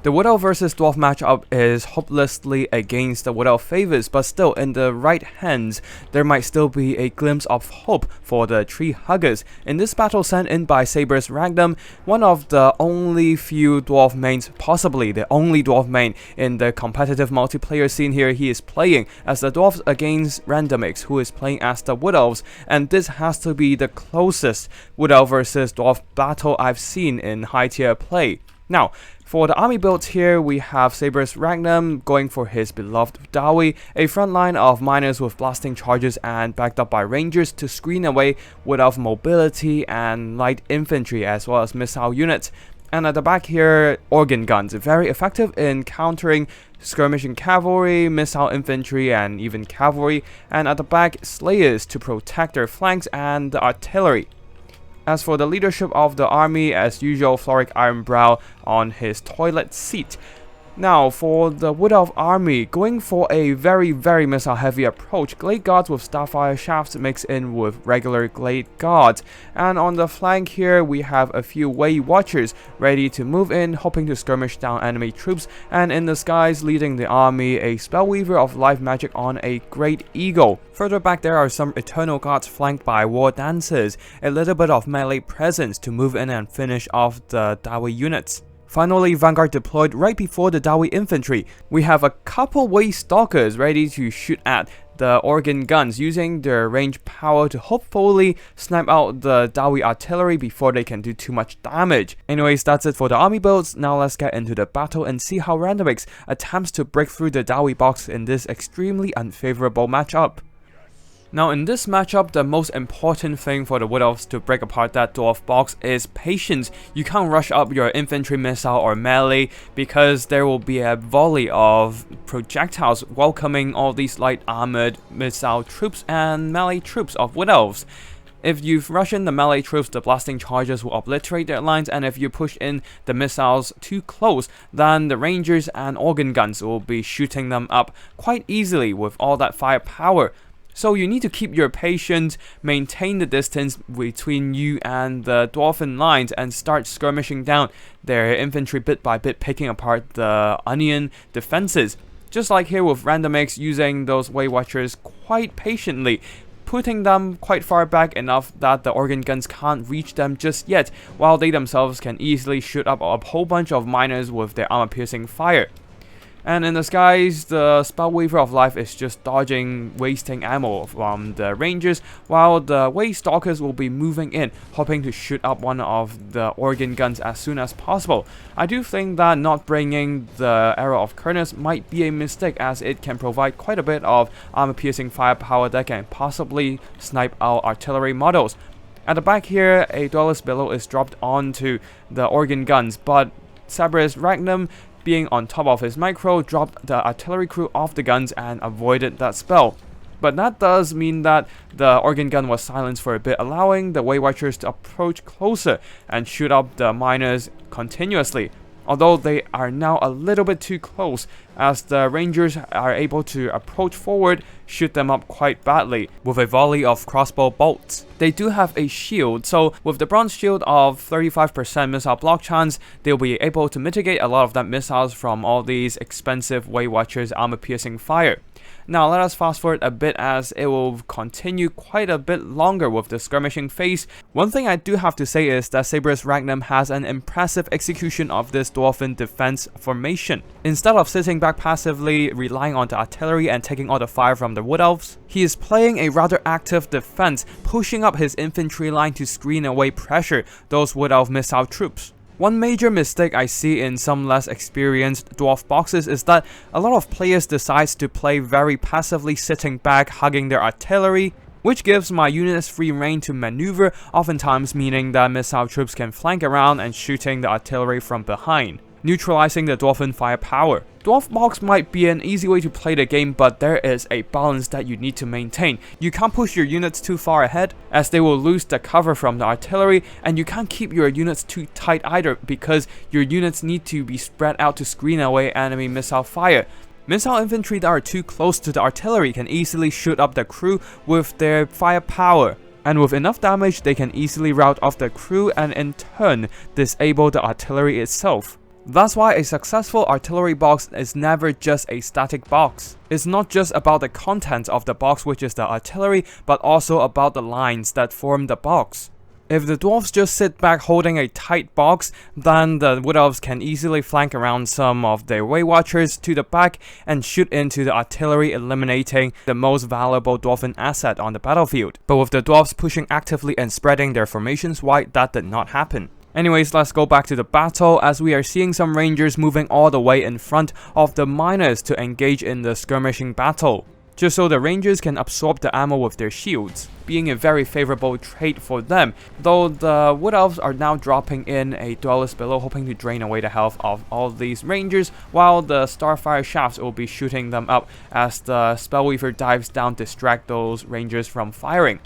The Wood Elf versus Dwarf matchup is hopelessly against the Wood Elf favors, but still, in the right hands, there might still be a glimpse of hope for the Tree Huggers. In this battle sent in by Saber's Magnum, one of the only few Dwarf mains, possibly the only Dwarf main in the competitive multiplayer scene here, he is playing as the Dwarves against Randomix, who is playing as the Wood Elves, and this has to be the closest Wood Elf versus Dwarf battle I've seen in high tier play. Now, for the army builds here, we have Saber's Magnum going for his beloved Dowie, a front line of miners with blasting charges and backed up by rangers to screen away Wood Elf mobility and light infantry as well as missile units. And at the back here, organ guns, very effective in countering skirmishing cavalry, missile infantry, and even cavalry. And at the back, slayers to protect their flanks and the artillery. As for the leadership of the army, as usual, Floric Ironbrow on his toilet seat. Now, for the Wood Elf army, going for a very missile heavy approach, Glade Guards with Starfire Shafts mixed in with regular Glade Guards. And on the flank here, we have a few Way Watchers ready to move in, hoping to skirmish down enemy troops. And in the skies, leading the army, a Spellweaver of Life Magic on a Great Eagle. Further back, there are some Eternal Guards flanked by War Dancers, a little bit of melee presence to move in and finish off the Dowie units. Finally, Vanguard deployed right before the Dowie infantry. We have a couple Way Stalkers ready to shoot at the organ guns, using their range power to hopefully snipe out the Dowie artillery before they can do too much damage. Anyways, that's it for the army builds. Now let's get into the battle and see how Randomix attempts to break through the Dowie box in this extremely unfavorable matchup. Now in this matchup, the most important thing for the Wood Elves to break apart that Dwarf box is patience. You can't rush up your infantry, missile or melee because there will be a volley of projectiles welcoming all these light armored missile troops and melee troops of Wood Elves. If you rush in the melee troops, the blasting charges will obliterate their lines, and if you push in the missiles too close, then the rangers and organ guns will be shooting them up quite easily with all that firepower. So you need to keep your patience, maintain the distance between you and the Dwarven lines, and start skirmishing down their infantry bit by bit, picking apart the onion defenses. Just like here with Randomix, using those Way Watchers quite patiently, putting them quite far back enough that the organ guns can't reach them just yet, while they themselves can easily shoot up a whole bunch of miners with their armor-piercing fire. And in the skies, the Spellweaver of Life is just dodging, wasting ammo from the rangers, while the Way Stalkers will be moving in, hoping to shoot up one of the organ guns as soon as possible. I do think that not bringing the Arrow of Kurnus might be a mistake, as it can provide quite a bit of armor-piercing firepower that can possibly snipe out artillery models. At the back here, a Duelist Billow is dropped onto the organ guns, but Saber's Magnum, being on top of his micro, dropped the artillery crew off the guns and avoided that spell. But that does mean that the organ gun was silenced for a bit, allowing the Way Watchers to approach closer and shoot up the miners continuously. Although they are now a little bit too close, as the rangers are able to approach forward, shoot them up quite badly with a volley of crossbow bolts. They do have a shield, so with the bronze shield of 35% missile block chance, they'll be able to mitigate a lot of that missiles from all these expensive Way Watchers armor-piercing fire. Now let us fast forward a bit, as it will continue quite a bit longer with the skirmishing phase. One thing I do have to say is that Saber's Magnum has an impressive execution of this Dwarven defense formation. Instead of sitting back passively, relying on the artillery and taking all the fire from the Wood Elves, he is playing a rather active defense, pushing up his infantry line to screen away pressure those Wood Elf missile troops. One major mistake I see in some less experienced Dwarf boxes is that a lot of players decide to play very passively, sitting back, hugging their artillery, which gives my units free reign to maneuver, oftentimes meaning that missile troops can flank around and shooting the artillery from behind, neutralizing the Dwarven firepower. Dwarf box might be an easy way to play the game, but there is a balance that you need to maintain. You can't push your units too far ahead, as they will lose the cover from the artillery, and you can't keep your units too tight either, because your units need to be spread out to screen away enemy missile fire. Missile infantry that are too close to the artillery can easily shoot up the crew with their firepower, and with enough damage they can easily rout off the crew and in turn disable the artillery itself. That's why a successful artillery box is never just a static box. It's not just about the content of the box, which is the artillery, but also about the lines that form the box. If the dwarves just sit back holding a tight box, then the Wood Elves can easily flank around some of their Way Watchers to the back and shoot into the artillery, eliminating the most valuable dwarven asset on the battlefield. But with the dwarves pushing actively and spreading their formations wide, that did not happen. Anyways, let's go back to the battle, as we are seeing some rangers moving all the way in front of the miners to engage in the skirmishing battle, just so the rangers can absorb the ammo with their shields, being a very favorable trait for them, though the Wood Elves are now dropping in a duelist below, hoping to drain away the health of all these rangers, while the Starfire shafts will be shooting them up as the Spellweaver dives down to distract those rangers from firing.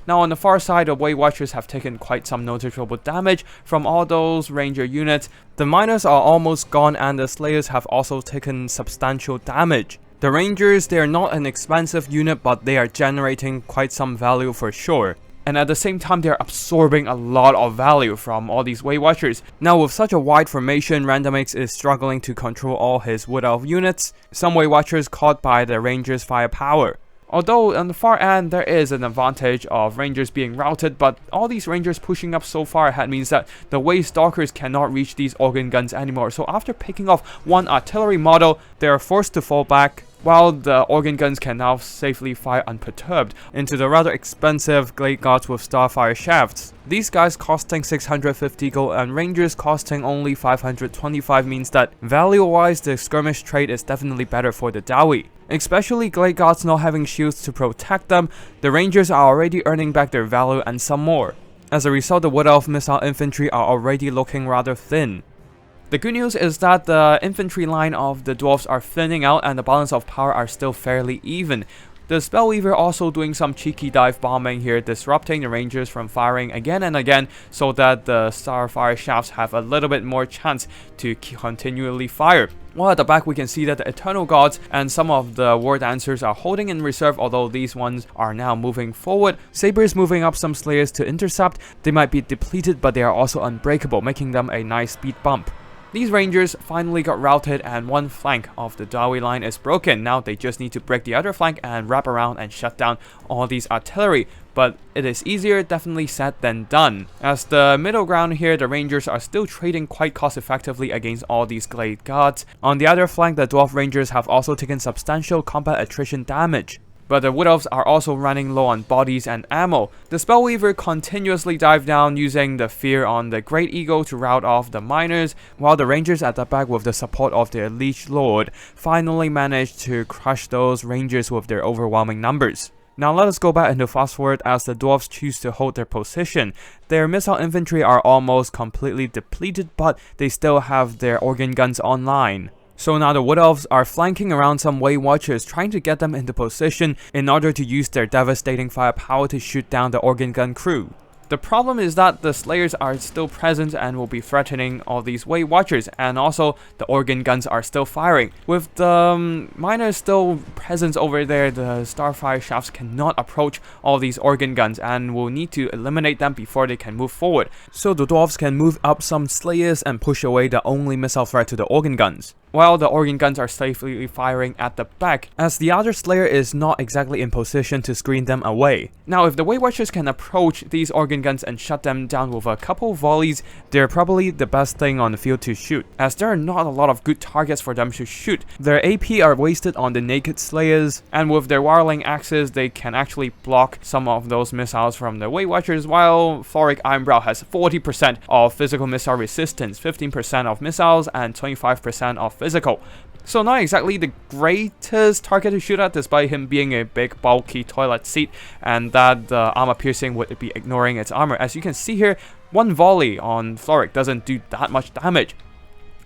Now on the far side, the Way Watchers have taken quite some noticeable damage from all those ranger units. The miners are almost gone and the slayers have also taken substantial damage. The rangers, they are not an expensive unit, but they are generating quite some value for sure. And at the same time, they are absorbing a lot of value from all these Way Watchers. Now with such a wide formation, Randomix is struggling to control all his Wood Elf units, some Way Watchers caught by the rangers' firepower. Although on the far end there is an advantage of rangers being routed, but all these rangers pushing up so far ahead means that the Way Stalkers cannot reach these organ guns anymore. So after picking off one artillery model, they are forced to fall back, while the organ guns can now safely fire unperturbed into the rather expensive Glade Guards with Starfire shafts. These guys costing 650 gold and rangers costing only 525 means that value-wise the skirmish trade is definitely better for the Dawi. Especially Glade Guards not having shields to protect them, the rangers are already earning back their value and some more. As a result, the Wood Elf missile infantry are already looking rather thin. The good news is that the infantry line of the dwarves are thinning out and the balance of power are still fairly even. The Spellweaver also doing some cheeky dive bombing here, disrupting the rangers from firing again and again so that the Starfire shafts have a little bit more chance to continually fire. While at the back we can see that the Eternal Gods and some of the War Dancers are holding in reserve, although these ones are now moving forward. Sabers moving up some Slayers to intercept. They might be depleted, but they are also unbreakable, making them a nice speed bump. These rangers finally got routed and one flank of the Dawi line is broken. Now they just need to break the other flank and wrap around and shut down all these artillery. But it is easier definitely said than done. As the middle ground here, the rangers are still trading quite cost effectively against all these Glade Guards. On the other flank, the dwarf rangers have also taken substantial combat attrition damage. But the Wood Elves are also running low on bodies and ammo. The Spellweaver continuously dive down using the fear on the Great Eagle to rout off the miners, while the rangers at the back with the support of their Liege Lord finally managed to crush those rangers with their overwhelming numbers. Now let us go back into fast forward as the dwarves choose to hold their position. Their missile infantry are almost completely depleted, but they still have their organ guns online. So now the Wood Elves are flanking around some Way Watchers, trying to get them into position in order to use their devastating firepower to shoot down the organ gun crew. The problem is that the Slayers are still present and will be threatening all these Way Watchers, and also the organ guns are still firing. With the miners still present over there, the Starfire shafts cannot approach all these organ guns and will need to eliminate them before they can move forward. So the dwarves can move up some Slayers and push away the only missile threat to the organ guns, while the organ guns are safely firing at the back, as the other Slayer is not exactly in position to screen them away. Now if the Way Watchers can approach these organ guns and shut them down with a couple volleys, they're probably the best thing on the field to shoot, as there are not a lot of good targets for them to shoot. Their AP are wasted on the naked Slayers, and with their Warling axes they can actually block some of those missiles from the Way Watchers, while Floric Ironbrow has 40% of physical missile resistance, 15% of missiles, and 25% of physical. So not exactly the greatest target to shoot at, despite him being a big bulky toilet seat, and that the armor piercing would be ignoring its armor. As you can see here, one volley on Floric doesn't do that much damage.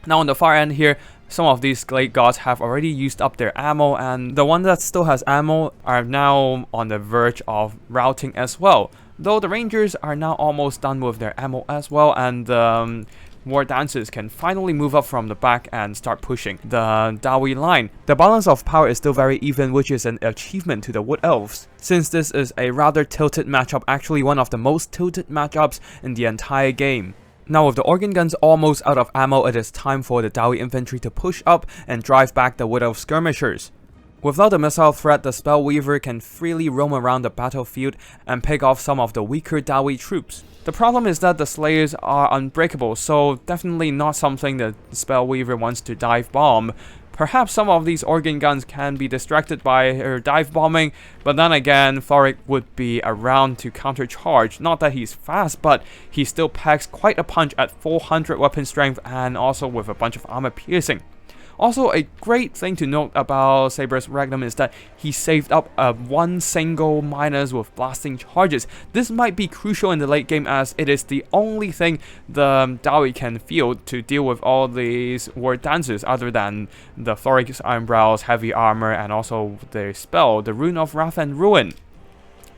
Now on the far end here, some of these Glade Gods have already used up their ammo, and the one that still has ammo are now on the verge of routing as well. Though the Rangers are now almost done with their ammo as well, and War Dancers can finally move up from the back and start pushing the Dawi line. The balance of power is still very even, which is an achievement to the Wood Elves, since this is a rather tilted matchup, actually one of the most tilted matchups in the entire game. Now with the organ guns almost out of ammo, it is time for the Dawi infantry to push up and drive back the Wood Elf skirmishers. Without the missile threat, the Spellweaver can freely roam around the battlefield and pick off some of the weaker Dawi troops. The problem is that the Slayers are unbreakable, so definitely not something the Spellweaver wants to dive bomb. Perhaps some of these organ guns can be distracted by her dive bombing, but then again, Thoric would be around to countercharge. Not that he's fast, but he still packs quite a punch at 400 weapon strength and also with a bunch of armor piercing. Also, a great thing to note about Saber's Regnum is that he saved up one single miners with blasting charges. This might be crucial in the late game as it is the only thing the Dawi can field to deal with all these war dancers other than the Thoric's Ironbrow's heavy armor and also the spell, the Rune of Wrath and Ruin.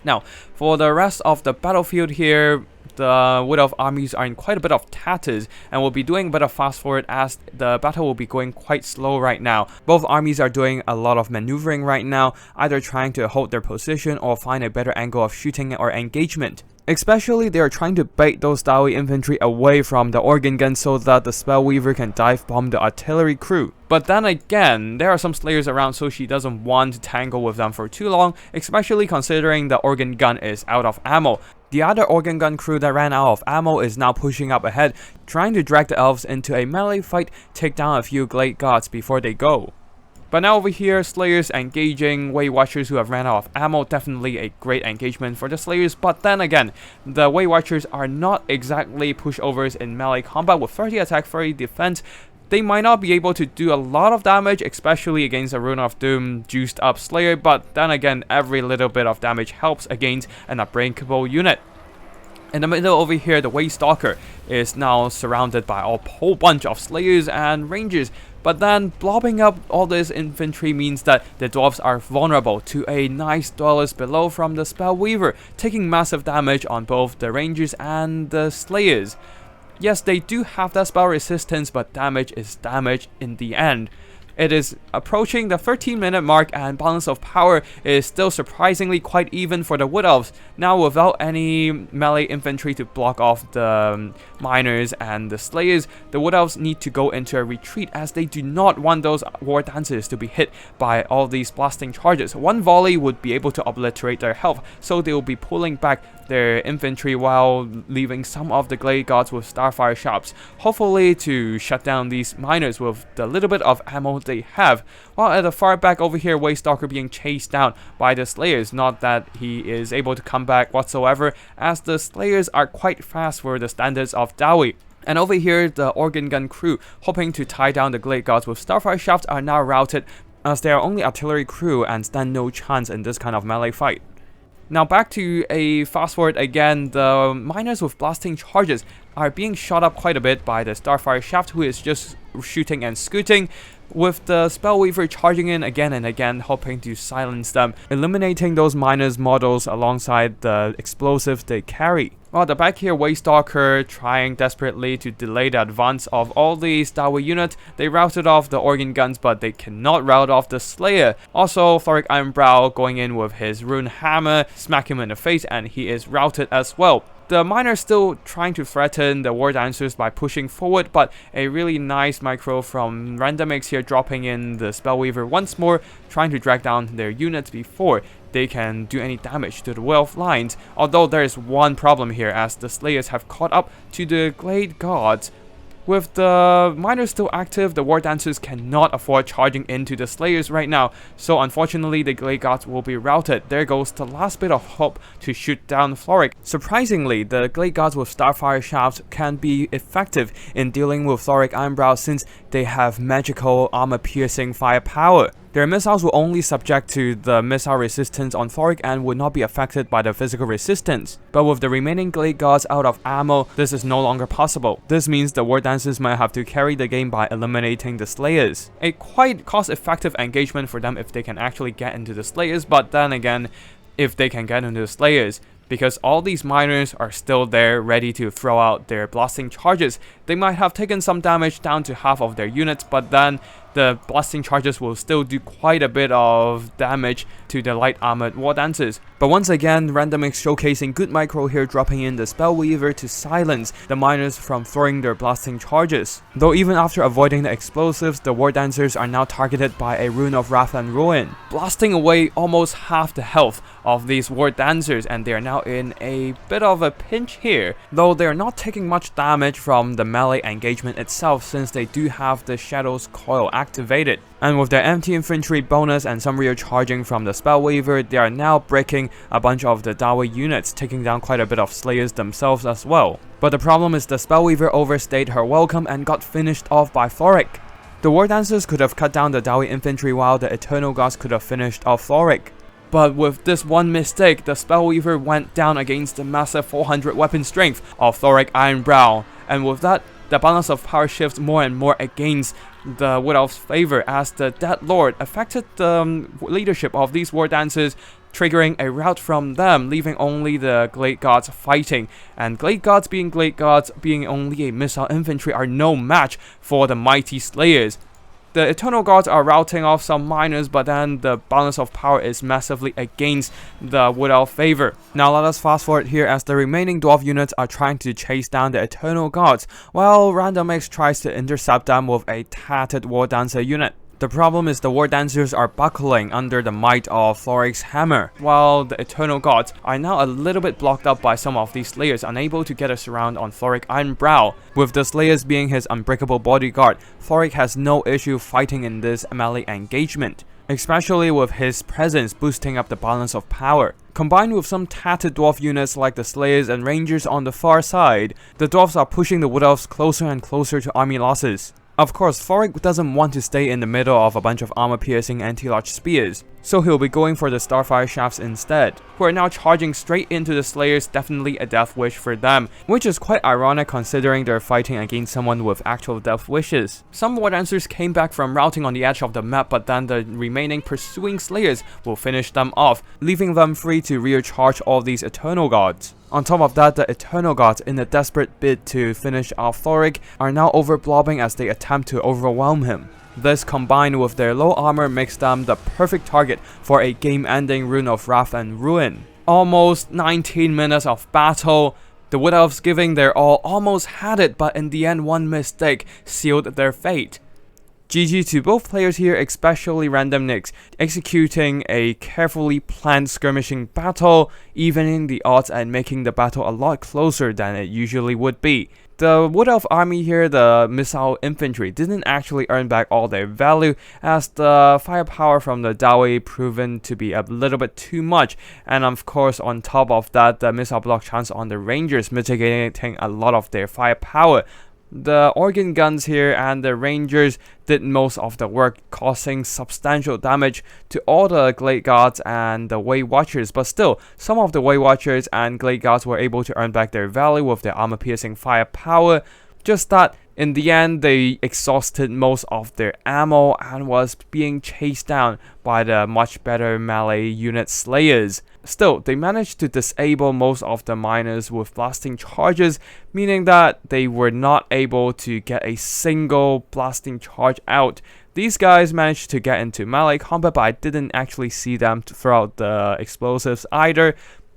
Now, for the rest of the battlefield here, the Wood Elf armies are in quite a bit of tatters and will be doing a bit of fast forward as the battle will be going quite slow right now. Both armies are doing a lot of maneuvering right now, either trying to hold their position or find a better angle of shooting or engagement. Especially, they are trying to bait those Dawi infantry away from the organ gun so that the Spellweaver can dive bomb the artillery crew. But then again, there are some Slayers around, so she doesn't want to tangle with them for too long, especially considering the organ gun is out of ammo. The other organ gun crew that ran out of ammo is now pushing up ahead, trying to drag the elves into a melee fight, take down a few Glade Guards before they go. But now over here, Slayers engaging Way Watchers who have ran out of ammo, definitely a great engagement for the Slayers, but then again, the Way Watchers are not exactly pushovers in melee combat with 30 attack, 30 defense. They might not be able to do a lot of damage, especially against a Rune of Doom juiced up Slayer, but then again, every little bit of damage helps against an unbreakable unit. In the middle over here, the Way Stalker is now surrounded by a whole bunch of Slayers and Rangers, but then blobbing up all this infantry means that the Dwarves are vulnerable to a nice Dwellers below from the Spellweaver, taking massive damage on both the Rangers and the Slayers. Yes, they do have that spell resistance, but damage is damage in the end. It is approaching the 13-minute mark and balance of power is still surprisingly quite even for the Wood Elves. Now without any melee infantry to block off the miners and the Slayers, the Wood Elves need to go into a retreat as they do not want those war dancers to be hit by all these blasting charges. One volley would be able to obliterate their health, so they will be pulling back their infantry while leaving some of the Glade Guards with Starfire Shafts, hopefully to shut down these miners with the little bit of ammo they have. While at the far back over here, Waystalker being chased down by the Slayers, not that he is able to come back whatsoever, as the Slayers are quite fast for the standards of Dawi. And over here, the organ gun crew, hoping to tie down the Glade Guards with Starfire Shafts, are now routed as they are only artillery crew and stand no chance in this kind of melee fight. Now back to a fast forward again, the miners with blasting charges are being shot up quite a bit by the Starfire Shaft, who is just shooting and scooting, with the Spellweaver charging in again and again, hoping to silence them, eliminating those miners' models alongside the explosives they carry. While the back here, Waystalker trying desperately to delay the advance of all these Dawi units. They routed off the organ guns, but they cannot rout off the Slayer. Also, Thoric Ironbrow going in with his rune hammer, smack him in the face, and he is routed as well. The miners still trying to threaten the war dancers by pushing forward, but a really nice micro from Randomix here dropping in the Spellweaver once more, trying to drag down their units before they can do any damage to the Wood Elf lines. Although there is one problem here, as the Slayers have caught up to the Glade Guards. With the miners still active, the war dancers cannot afford charging into the Slayers right now, so unfortunately the Glade Guards will be routed. There goes the last bit of hope to shoot down Thoric. Surprisingly, the Glade Guards with Starfire Shafts can be effective in dealing with Thoric Ironbrow since they have magical armor-piercing firepower. Their missiles will only subject to the missile resistance on Thoric and would not be affected by the physical resistance. But with the remaining Glade Guards out of ammo, this is no longer possible. This means the War Dancers might have to carry the game by eliminating the Slayers. A quite cost-effective engagement for them if they can actually get into the Slayers, but then again, if they can get into the Slayers, because all these miners are still there ready to throw out their blasting charges, They might have taken some damage down to half of their units, but then the blasting charges will still do quite a bit of damage to the light armored war dancers. But once again, Random Mix showcasing good micro here, dropping in the Spellweaver to silence the miners from throwing their blasting charges. Though even after avoiding the explosives, the war dancers are now targeted by a Rune of Wrath and Ruin, blasting away almost half the health of these war dancers, and they are now in a bit of a pinch here, though they are not taking much damage from the melee engagement itself since they do have the Shadow's Coil activated. And with their empty infantry bonus and some rear charging from the Spellweaver, they are now breaking a bunch of the Dawi units, taking down quite a bit of Slayers themselves as well. But the problem is the Spellweaver overstayed her welcome and got finished off by Thoric. The War Dancers could have cut down the Dawi infantry while the Eternal Gods could have finished off Thoric. But with this one mistake, the Spellweaver went down against the massive 400 weapon strength of Thoric Ironbrow, and with that, the balance of power shifts more and more against the Wood Elves' favor as the Dead Lord affected the leadership of these war dancers, triggering a rout from them, leaving only the Glade Gods fighting. And Glade Gods being only a missile infantry are no match for the mighty Slayers. The Eternal Gods are routing off some miners, but then the balance of power is massively against the Wood Elf favor. Now let us fast forward here as the remaining Dwarf units are trying to chase down the Eternal Gods, while Random Mix tries to intercept them with a tattered War Dancer unit. The problem is the War Dancers are buckling under the might of Thoric's hammer, while the Eternal Gods are now a little bit blocked up by some of these Slayers, unable to get a surround on Thoric Ironbrow. With the Slayers being his unbreakable bodyguard, Thoric has no issue fighting in this melee engagement, especially with his presence boosting up the balance of power. Combined with some tattered Dwarf units like the Slayers and Rangers on the far side, the Dwarfs are pushing the Wood Elves closer and closer to army losses. Of course, Thoric doesn't want to stay in the middle of a bunch of armor-piercing anti-large spears, so he'll be going for the Starfire Shafts instead, who are now charging straight into the Slayers, definitely a death wish for them, which is quite ironic considering they're fighting against someone with actual death wishes. Some War Dancers came back from routing on the edge of the map, but then the remaining pursuing Slayers will finish them off, leaving them free to rear charge all these Eternal Gods. On top of that, the Eternal Gods, in a desperate bid to finish off Thoric, are now overblobbing as they attempt to overwhelm him. This, combined with their low armor, makes them the perfect target for a game-ending Rune of Wrath and Ruin. Almost 19 minutes of battle, the Wood Elves giving their all almost had it, but in the end one mistake sealed their fate. GG to both players here, especially Random Mix, executing a carefully planned skirmishing battle, evening the odds and making the battle a lot closer than it usually would be. The Wood Elf army here, the missile infantry, didn't actually earn back all their value as the firepower from the Dawi proven to be a little bit too much, and of course on top of that, the missile block chance on the Rangers mitigating a lot of their firepower. The organ guns here and the Rangers did most of the work, causing substantial damage to all the Glade Gods and the Way Watchers, but still, some of the Way Watchers and Glade Gods were able to earn back their value with their armor-piercing firepower. Just that, in the end, they exhausted most of their ammo and was being chased down by the much better melee unit Slayers. Still, they managed to disable most of the miners with blasting charges, meaning that they were not able to get a single blasting charge out. These guys managed to get into melee combat, but I didn't actually see them throw out the explosives either,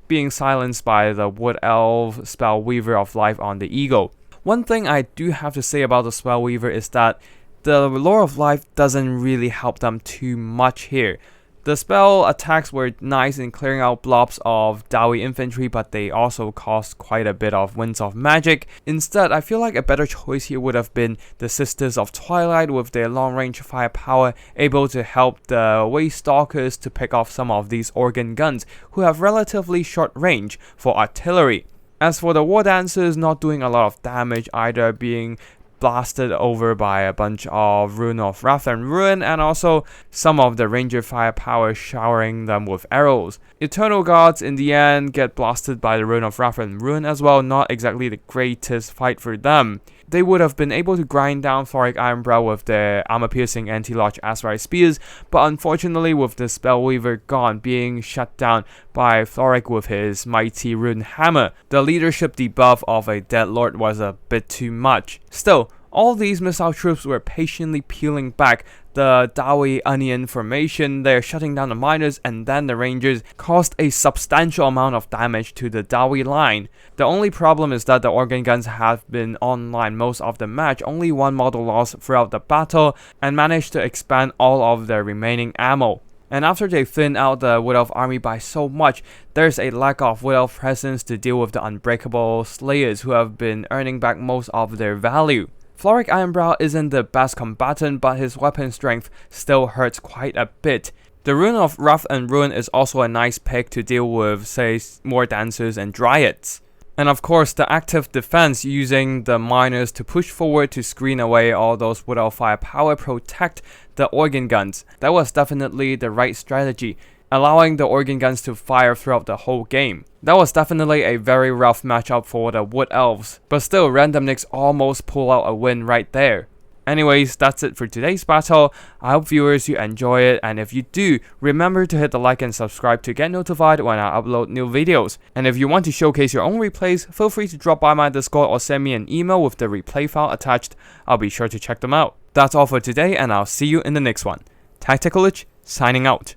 being silenced by the Wood Elf Spellweaver of Life on the Eagle. One thing I do have to say about the Spellweaver is that the Lore of Life doesn't really help them too much here. The spell attacks were nice in clearing out blobs of Dawi infantry, but they also cost quite a bit of Winds of Magic. Instead, I feel like a better choice here would have been the Sisters of Twilight with their long-range firepower, able to help the Waste Stalkers to pick off some of these organ guns, who have relatively short range for artillery. As for the War Dancers, not doing a lot of damage either, being blasted over by a bunch of Rune of Wrath and Ruin, and also some of the Ranger firepower showering them with arrows. Eternal Gods in the end get blasted by the Rune of Wrath and Ruin as well, not exactly the greatest fight for them. they would have been able to grind down Floric Ironbrow with their armor-piercing anti-lodge Azerite spears, but unfortunately with the Spellweaver gone, being shut down by Floric with his mighty rune hammer, the leadership debuff of a Dead Lord was a bit too much. Still, all these missile troops were patiently peeling back the Dawi Onion formation. They're shutting down the miners, and then the Rangers caused a substantial amount of damage to the Dawi line. The only problem is that the organ guns have been online most of the match, only one model lost throughout the battle, and managed to expand all of their remaining ammo. And after they thinned out the Wood Elf army by so much, there's a lack of Wood Elf presence to deal with the unbreakable Slayers who have been earning back most of their value. Floric Ironbrow isn't the best combatant, but his weapon strength still hurts quite a bit. The rune of Wrath and Ruin is also a nice pick to deal with, say, more dancers and dryads. And of course, the active defense using the miners to push forward to screen away all those Wood Elf firepower protect the organ guns. That was definitely the right strategy, allowing the organ guns to fire throughout the whole game. That was definitely a very rough matchup for the Wood Elves, but still Randomniks almost pull out a win right there. Anyways, that's it for today's battle. I hope viewers you enjoy it, and if you do, remember to hit the like and subscribe to get notified when I upload new videos. And if you want to showcase your own replays, feel free to drop by my Discord or send me an email with the replay file attached. I'll be sure to check them out. That's all for today, and I'll see you in the next one. Tactical Lich, signing out.